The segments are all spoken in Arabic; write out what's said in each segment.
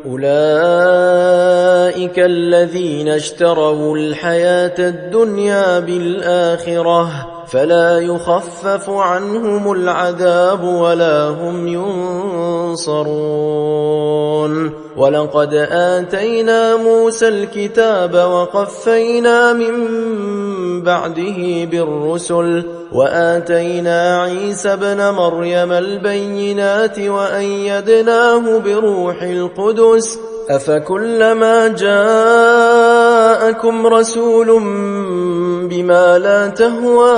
أولئك الذين اشتروا الحياة الدنيا بالآخرة فلا يخفف عنهم العذاب ولا هم ينصرون ولقد آتينا موسى الكتاب وقفينا من بعده بالرسل وآتينا عيسى ابن مريم البينات وأيدناه بروح القدس أفكلما جاءكم رسول بما لا تهوى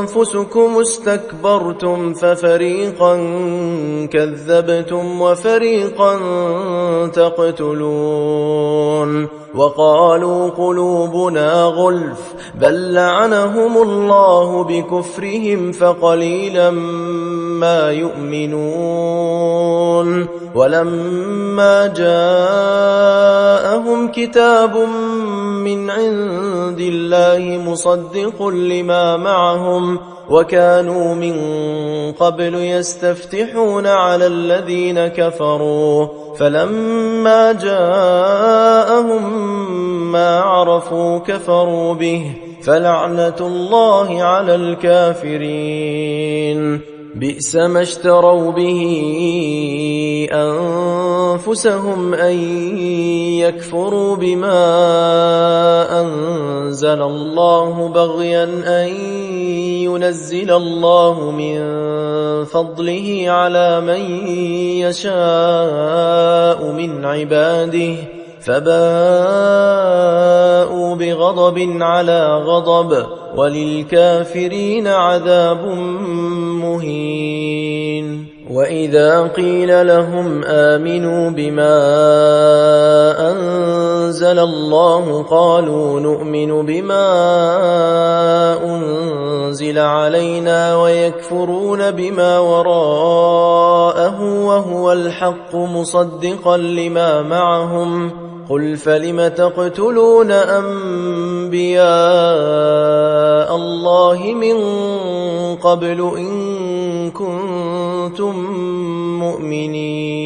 أنفسكم استكبرتم ففريقا كذبتم وفريقا تقتلون وقالوا قلوبنا غلف بل لعنهم الله بكفرهم فقليلا ما يؤمنون ولما جاءهم كتاب من عند الله مصدق لما معهم وكانوا من قبل يستفتحون على الذين كفروا فلما جاءهم ما عرفوا كفروا به فلعنة الله على الكافرين بئس ما اشتروا به أنفسهم أن يكفروا بما أنزل الله بغيا أن ينزل الله من فضله على من يشاء من عباده فباءوا بغضب على غضب وللكافرين عذاب مهين وإذا قيل لهم آمنوا بما أنزل الله قالوا نؤمن بما أنزل علينا ويكفرون بما وراءه وهو الحق مصدقا لما معهم قل فلم تقتلون أنبياء الله من قبل إن كنتم مؤمنين